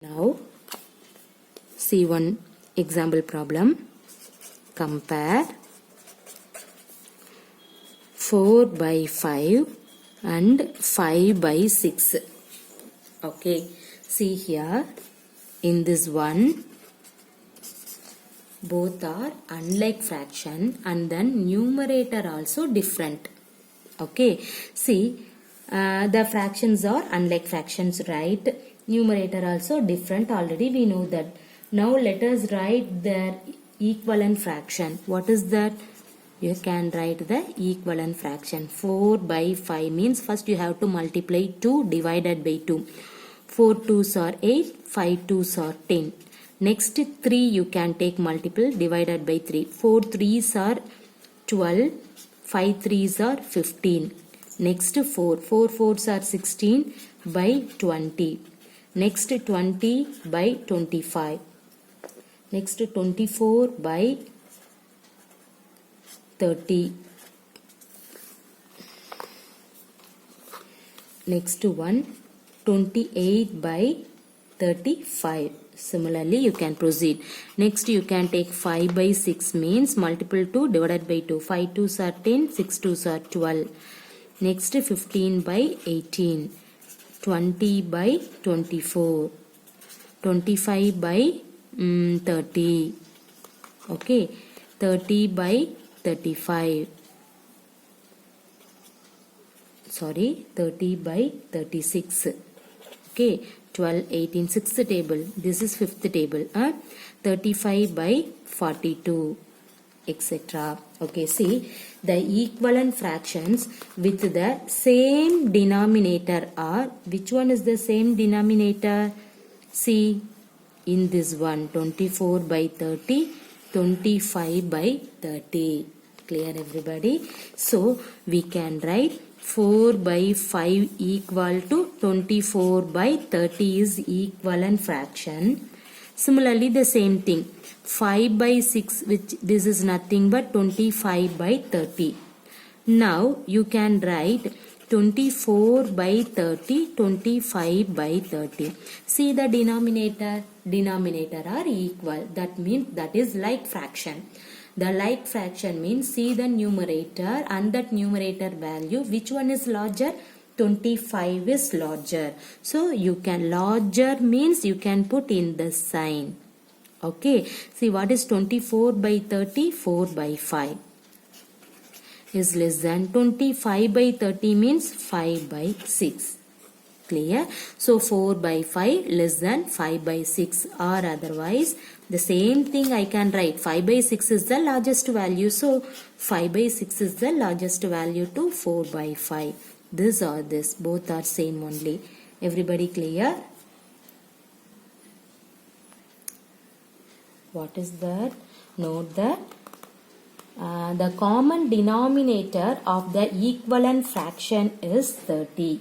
Now see one example problem. Compare 4 by 5 and 5 by 6. Okay, see here in this one both are unlike fraction and then numerator also different. Okay, see the fractions are unlike fractions, right? Numerator also different, already we know that. Now let us write their equivalent fraction. What is that? You can write the equivalent fraction. 4 by 5 means first you have to multiply 2 divided by 2. 4 2s are 8, 5 2s are 10. Next 3 you can take multiple divided by 3. 4 3s are 12, 5 3s are 15. Next 4 4s are 16 by 20. Next 20 by 25. Next 24 by 30. Next one 28 by 35. Similarly you can proceed. Next you can take 5 by 6 means multiple 2 divided by 2. 5 2s are 10, 6 2s are 12. Next 15 by 18. 20 by 24, 25 by 30, okay, 30 by 35, sorry, 30 by 36, okay, 12, 18, 6th table, this is 5th table, 35 by 42, etc. Okay, see the equivalent fractions with the same denominator are, which one is the same denominator? See in this one 24 by 30, 25 by 30. Clear everybody? So we can write 4 by 5 equal to 24 by 30 is equivalent fraction. Similarly the same thing, 5 by 6, which this is nothing but 25 by 30. Now you can write 24 by 30, 25 by 30. See the denominator are equal. That means that is like fraction. The like fraction means see the numerator and that numerator value, which one is larger? 25 is larger. So you can, larger means you can put in the sign. Okay. See what is 24 by 30? 4 by 5 is less than 25 by 30 means 5 by 6. Clear? So 4 by 5 less than 5 by 6, or otherwise the same thing I can write 5 by 6 is the largest value. So 5 by 6 is the largest value to 4 by 5. This or this, both are same only. Everybody clear? What is that? Note that the common denominator of the equivalent fraction is 30,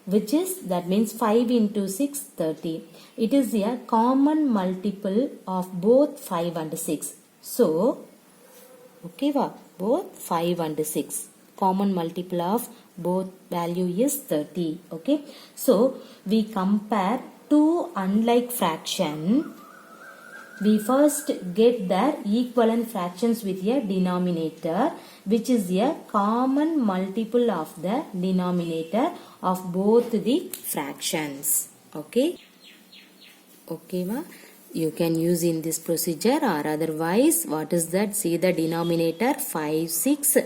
which is, that means 5 into 6, 30. It is a common multiple of both 5 and 6. So, okay, both 5 and 6. Common multiple of both value is 30. Okay. So, we compare two unlike fraction. We first get their equivalent fractions with a denominator, which is a common multiple of the denominator of both the fractions. Okay. Okay, you can use in this procedure, or otherwise what is that? See the denominator 5, 6.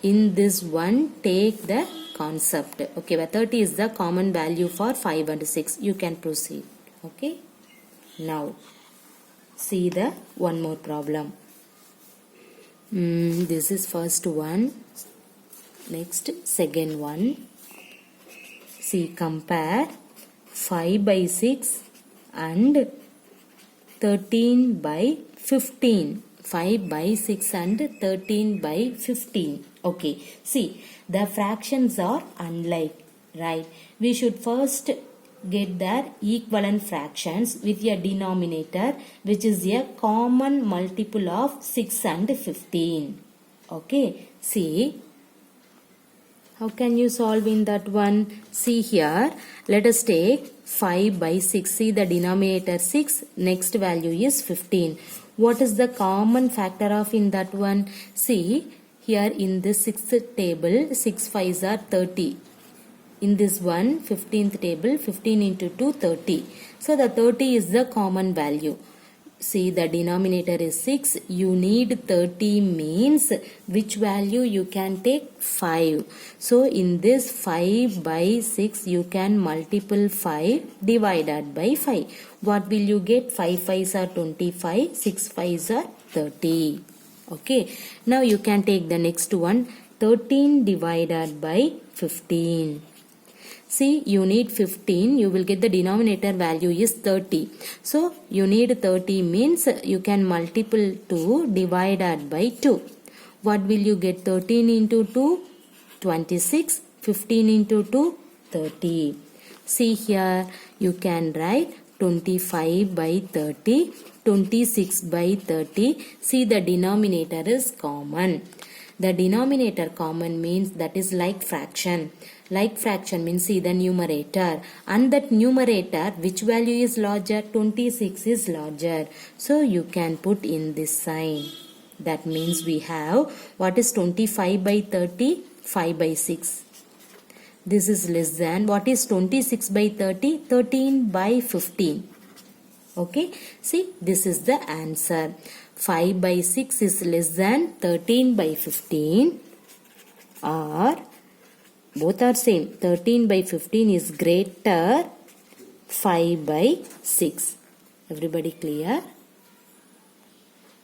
In this one take the concept. Okay, where 30 is the common value for 5 and 6. You can proceed. Okay. Now see the one more problem. This is first one. Next second one. See, compare 5 by 6 and 13 by 15. 5 by 6 and 13 by 15. Okay. See, the fractions are unlike, right? We should first get their equivalent fractions with a denominator which is a common multiple of 6 and 15. Okay. See, how can you solve in that one? See here, let us take 5 by 6. See the denominator 6, next value is 15. What is the common factor of in that one? See, here in this 6th table, 6 5s are 30. In this one, 15th table, 15 into 2, 30. So the 30 is the common value. See, the denominator is 6. You need 30 means which value you can take? 5. So in this 5 by 6, you can multiple 5 divided by 5. What will you get? 5 5s are 25, 6 5s are 30. Okay. Now you can take the next one. 13 divided by 15. See, you need 15, you will get the denominator value is 30. So, you need 30 means you can multiple 2 divided by 2. What will you get? 13 into 2, 26. 15 into 2, 30. See here, you can write 25 by 30, 26 by 30. See, the denominator is common. The denominator common means that is like fraction. Like fraction means see the numerator. And that numerator, which value is larger? 26 is larger. So you can put in this sign. That means we have, what is 25 by 30? 5 by 6. This is less than, what is 26 by 30? 13 by 15. Okay. See, this is the answer. 5 by 6 is less than 13 by 15, or both are same. 13 by 15 is greater 5 by 6. Everybody clear?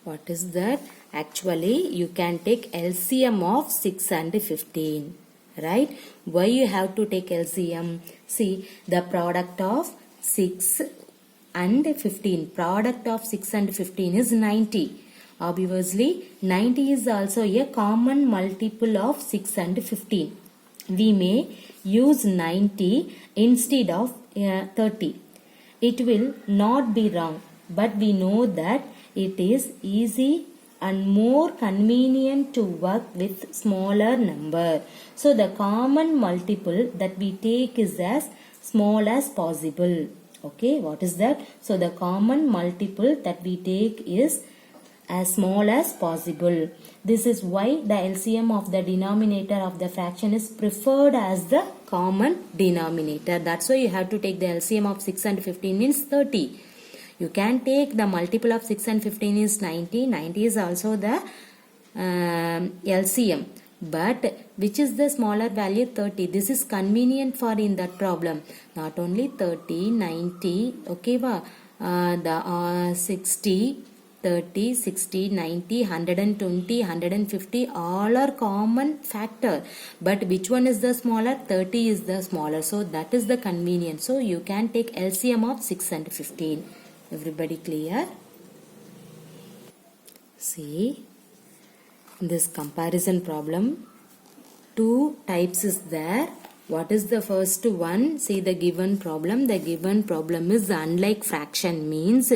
What is that? Actually, you can take LCM of 6 and 15. Right? Why you have to take LCM? See, the product of 6 and 15. Product of 6 and 15 is 90. Obviously, 90 is also a common multiple of 6 and 15. We may use 90 instead of 30. It will not be wrong, but we know that it is easy and more convenient to work with smaller number. So, the common multiple that we take is as small as possible. Okay, what is that? So, the common multiple that we take is as small as possible. This is why the LCM of the denominator of the fraction is preferred as the common denominator. That's why you have to take the LCM of 6 and 15 means 30. You can take the multiple of 6 and 15 is 90. 90 is also the LCM. But which is the smaller value? 30. This is convenient for in that problem. Not only 30, 90, okay, the 60, 30, 60, 90, 120, 150, all are common factor. But which one is the smaller? 30 is the smaller. So that is the convenience. So you can take LCM of 6 and 15. Everybody clear? See, in this comparison problem, two types is there. What is the first one? See the given problem. The given problem is unlike fraction means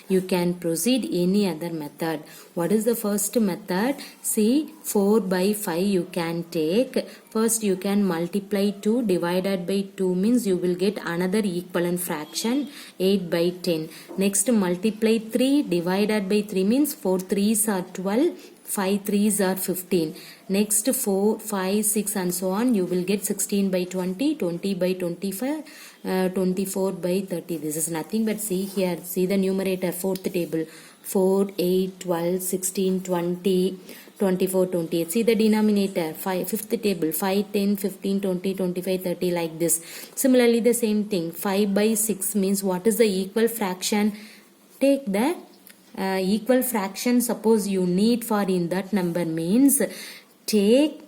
you can proceed any other method. What is the first method? See 4 by 5 you can take. First you can multiply 2 divided by 2 means you will get another equivalent fraction 8 by 10. Next multiply 3 divided by 3 means 4 3s are 12. 5 3s are 15. Next 4, 5, 6 and so on. You will get 16 by 20, 20 by 25, 24 by 30. This is nothing but see here. See the numerator, fourth table. 4, 8, 12, 16, 20, 24, 28. See the denominator, fifth table. 5, 10, 15, 20, 25, 30 like this. Similarly the same thing. 5 by 6 means what is the equal fraction? Take the equal fraction suppose you need for in that number means take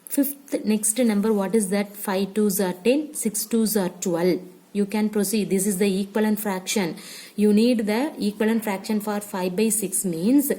fifth next number. What is that? 5 2s are 10, 6 2s are 12. You can proceed. This is the equivalent fraction. You need the equivalent fraction for 5 by 6 means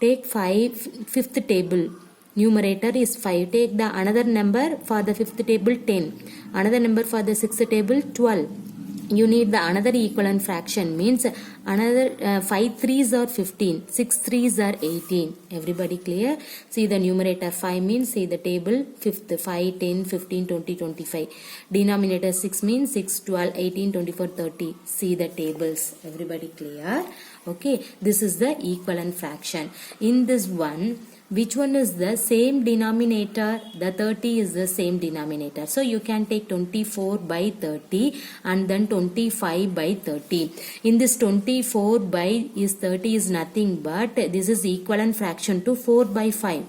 take fifth table. Numerator is 5. Take the another number for the fifth table 10. Another number for the sixth table 12. you need the another equivalent fraction, means another 5 threes are 15, 6 threes are 18. Everybody clear? See the numerator 5 means, see the table, fifth 5, 10, 15, 20, 25. Denominator 6 means 6, 12, 18, 24, 30. See the tables. Everybody clear? Okay, this is the equivalent fraction. In this one, which one is the same denominator? The 30 is the same denominator. So you can take 24 by 30 and then 25 by 30. In this 24 by is 30 is nothing but this is equivalent fraction to 4 by 5.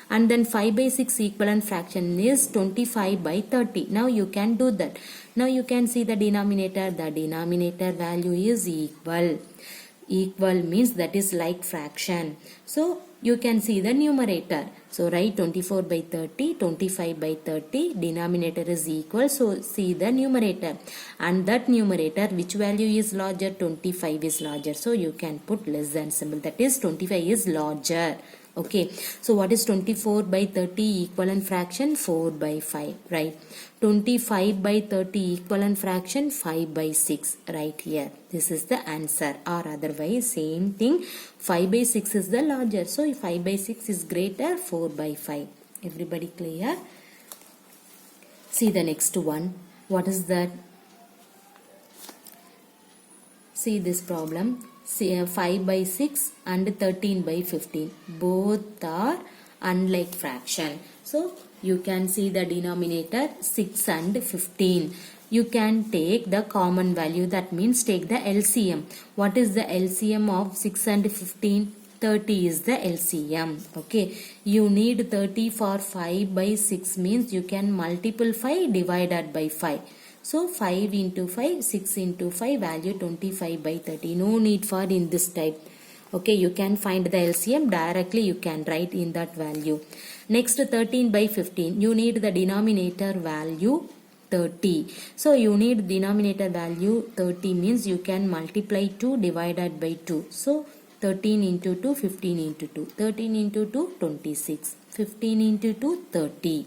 And then 5 by 6 equivalent fraction is 25 by 30. Now you can do that. Now you can see the denominator. The denominator value is equal. Equal means that is like fraction. So you can see the numerator. So write 24 by 30, 25 by 30, denominator is equal. So see the numerator. And that numerator, which value is larger? 25 is larger. So you can put less than symbol. That is 25 is larger. Okay. So what is 24 by 30 equivalent fraction? 4 by 5. Right. 25 by 30 equivalent fraction? 5 by 6. Right here. This is the answer. Or otherwise same thing. 5 by 6 is the larger. So if 5 by 6 is greater, 4 by 5. Everybody clear? See the next one. What is that? See this problem. See 5 by 6 and 13 by 15. Both are unlike fraction. So you can see the denominator 6 and 15. You can take the common value, that means take the LCM. What is the LCM of 6 and 15? 30 is the LCM. Okay. You need 30 for 5 by 6 means you can multiple 5 divided by 5. So 5 into 5, 6 into 5, value 25 by 30. No need for in this type. Okay, you can find the LCM directly, you can write in that value. Next 13 by 15, you need the denominator value 30. So you need denominator value 30 means you can multiply 2 divided by 2. So 13 into 2, 15 into 2. 13 into 2, 26. 15 into 2, 30.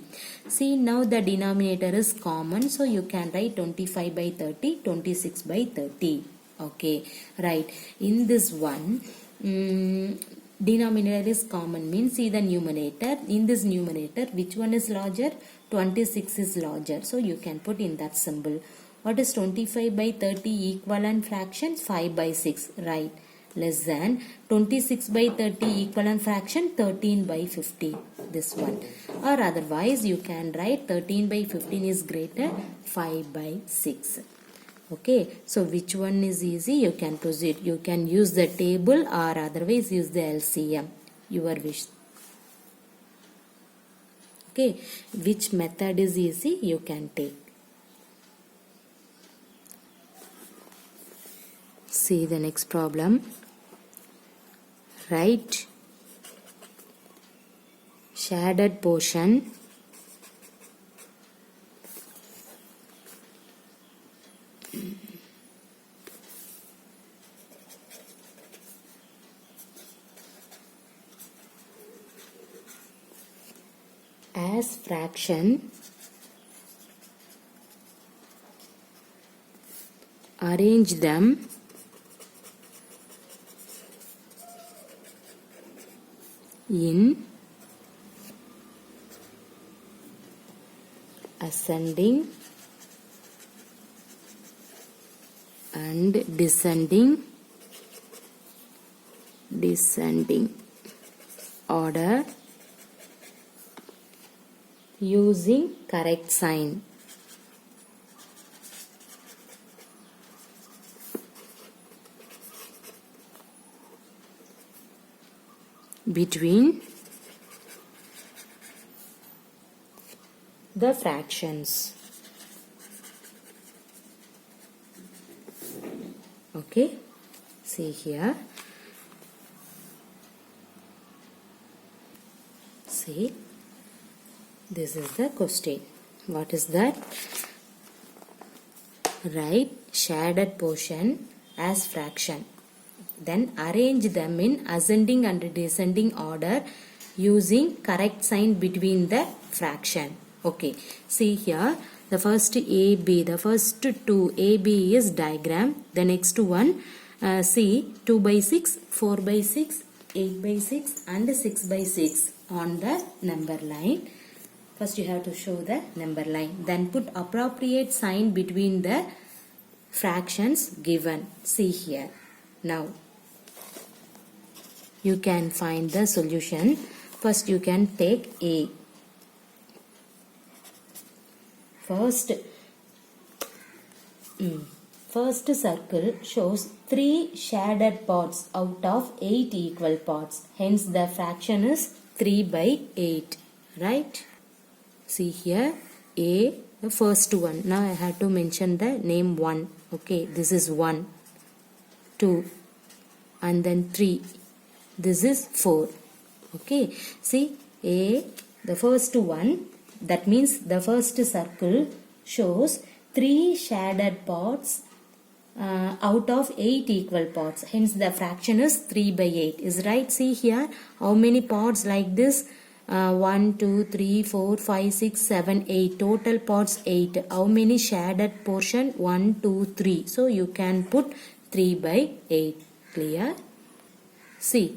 See now the denominator is common. So you can write 25 by 30, 26 by 30. Okay, right. In this one, denominator is common means see the numerator. In this numerator, which one is larger? 26 is larger. So you can put in that symbol. What is 25 by 30 equivalent fraction? 5 by 6. Right. Less than 26 by 30 equivalent fraction 13 by 50. This one. Or otherwise you can write 13 by 15 is greater 5 by 6. Okay. So which one is easy? You can proceed. You can use the table or otherwise use the LCM. Your wish. Okay. Which method is easy? You can take. See the next problem. Write shaded portion as fraction. Arrange them in ascending and descending order using correct sign. Between the fractions. Okay, see here. See, this is the question. What is that? Write shaded portion as fraction. Then arrange them in ascending and descending order using correct sign between the fraction. Okay. See here. The first AB, the first two AB is diagram. The next one see 2 by 6, 4 by 6, 8 by 6 and 6 by 6 on the number line. First you have to show the number line. Then put appropriate sign between the fractions given. See here. Now you can find the solution. First you can take A. First circle shows 3 shaded parts out of 8 equal parts. Hence the fraction is 3 by 8. Right? See here A, the first one. Now I have to mention the name 1. Okay, this is 1, 2 and then 3. This is 4. Okay, see A, the first one, that means the first circle shows 3 shaded parts out of 8 equal parts. Hence the fraction is 3 by 8. Is right? See here how many parts like this? 1, 2, 3, 4, 5, 6, 7, 8. Total parts 8. How many shaded portion? 1, 2, 3. So you can put 3 by 8. Clear? See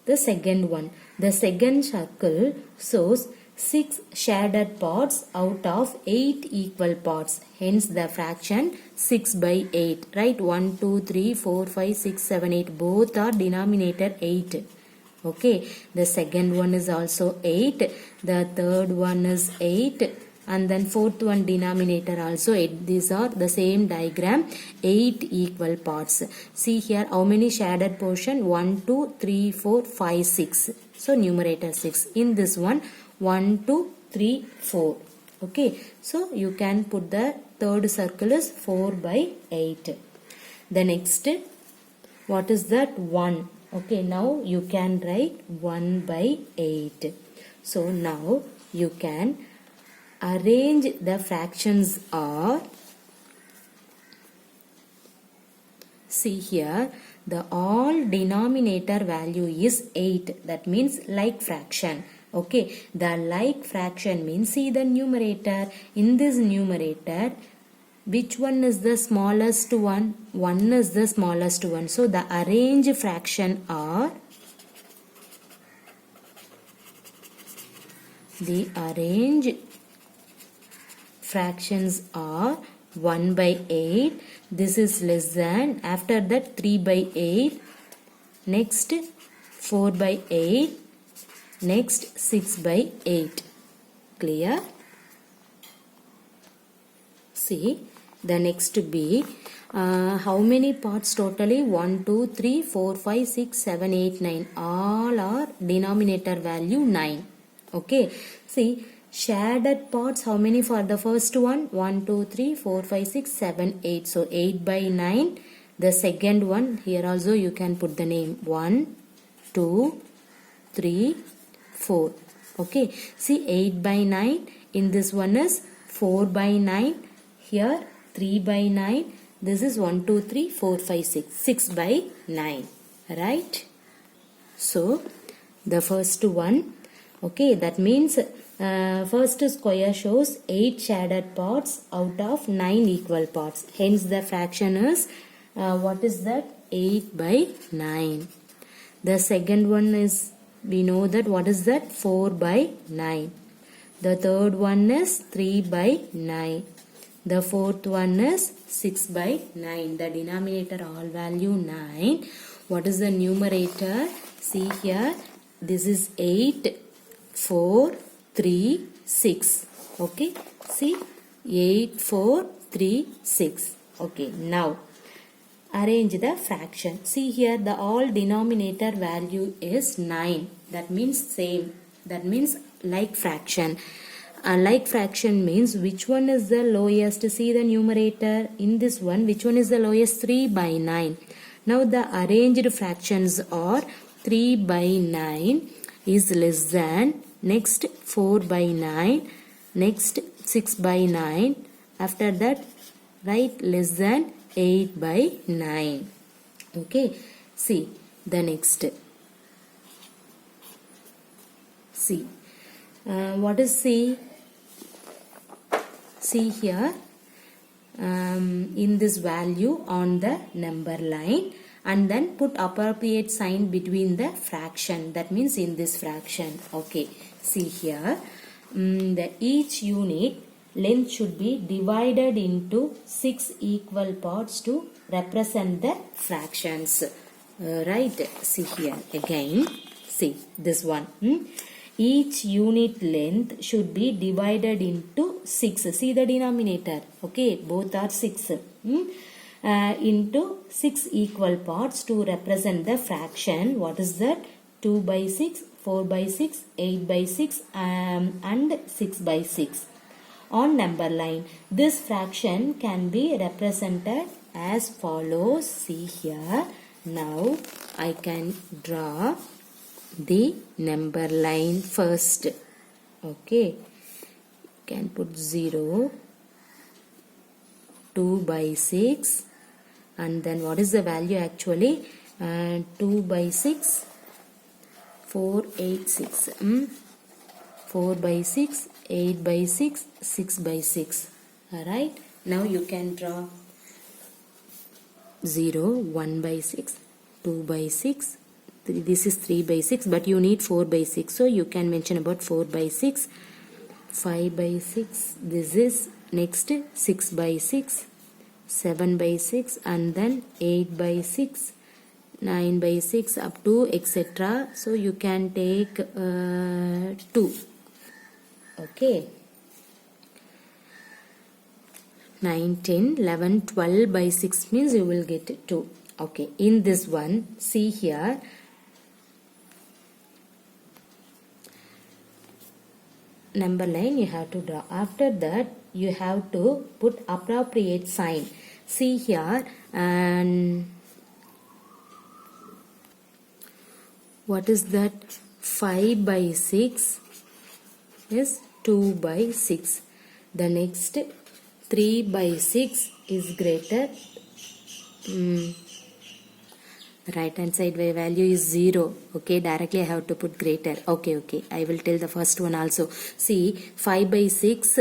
the second one. The second circle shows 6 shaded parts out of 8 equal parts. Hence the fraction 6 by 8. Right? 1, 2, 3, 4, 5, 6, 7, 8. Both are denominator 8. Okay. The second one is also 8. The third one is 8. And then fourth one denominator also 8. These are the same diagram. 8 equal parts. See here how many shaded portion? 1, 2, 3, 4, 5, 6. So numerator 6. In this one 1, 2, 3, 4. Okay. So you can put the third circle is 4 by 8. The next, what is that? 1. Okay. Now you can write 1 by 8. So now you can arrange the fractions are, see here, the all denominator value is 8. That means like fraction. Okay, the like fraction means, see the numerator. In this numerator, which one is the smallest one? 1 is the smallest one. So the arranged fraction are, the arranged fractions are 1 by 8. This is less than. After that 3 by 8. Next 4 by 8. Next 6 by 8. Clear? See the next B. How many parts totally? 1, 2, 3, 4, 5, 6, 7, 8, 9. All are denominator value 9. Okay. See shaded parts, how many for the first one? 1, 2, 3, 4, 5, 6, 7, 8. So 8 by 9. The second one, here also you can put the name 1, 2, 3, 4. Okay. See 8 by 9. In this one is 4 by 9. Here 3 by 9. This is 1, 2, 3, 4, 5, 6. 6 by 9. Right? So the first one. Okay. That means first square shows 8 shaded parts out of 9 equal parts. Hence the fraction is, what is that? 8 by 9. The second one is, we know that, what is that? 4 by 9. The third one is 3 by 9. The fourth one is 6 by 9. The denominator all value 9. What is the numerator? See here. This is 8, 4, 3, 6. Okay. See 8, 4, 3, 6. Okay. Now arrange the fraction. See here the all denominator value is 9. That means same. That means like fraction. Like fraction means which one is the lowest? See the numerator. In this one, which one is the lowest? 3 by 9. Now the arranged fractions are 3 by 9 is less than, next 4 by 9, next 6 by 9. After that write less than 8 by 9. Okay. See the next. See. What is C? see here in this value on the number line, and then put appropriate sign between the fraction, that means in this fraction. Okay, see here, the each unit length should be divided into 6 equal parts to represent the fractions. Right, see here again, see this one. Each unit length should be divided into 6. See the denominator. Okay, both are 6. Into 6 equal parts to represent the fraction. What is that? 2 by 6, 4 by 6, 8 by 6 and 6 by 6. On number line, this fraction can be represented as follows. See here. Now I can draw the number line first. Okay, you can put 0, 2 by 6, and then what is the value actually? 2 by 6, 4, 8, 6. 4 by 6, 8 by 6, 6 by 6. Alright, now you can draw 0, 1 by 6, 2 by 6. This is 3 by 6, but you need 4 by 6, so you can mention about 4 by 6, 5 by 6, this is next 6 by 6, 7 by 6, and then 8 by 6, 9 by 6 up to etc. So you can take 2. Okay, 9, 10, 11, 12 by 6 means you will get 2. Okay, in this one, see here, number line you have to draw. After that you have to put appropriate sign. See here, and what is that? 5 by 6 is 2 by 6. The next 3 by 6 is greater. Right hand side value is 0. Okay, directly I have to put greater. Okay, I will tell the first one also. See, 5 by 6,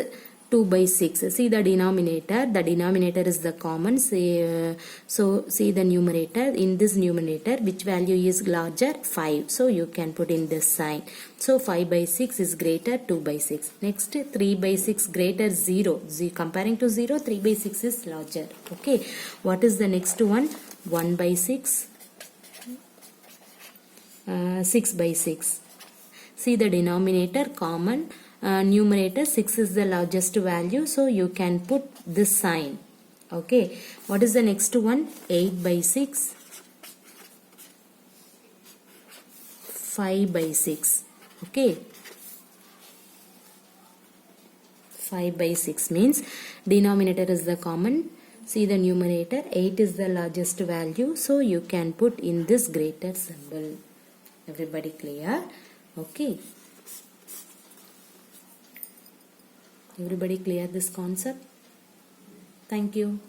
2 by 6. See the denominator. The denominator is the common. So see the numerator. In this numerator, which value is larger? 5. So you can put in this sign. So 5 by 6 is greater 2 by 6. Next 3 by 6 greater 0. Comparing to 0, 3 by 6 is larger. Okay. What is the next one? 1 by 6. 6 by 6. See the denominator common, numerator 6 is the largest value, so you can put this sign. Okay, what is the next one? 8 by 6, 5 by 6. Okay, 5 by 6 means denominator is the common. See the numerator, 8 is the largest value, so you can put in this greater symbol. Everybody clear? Okay. Everybody clear this concept? Thank you.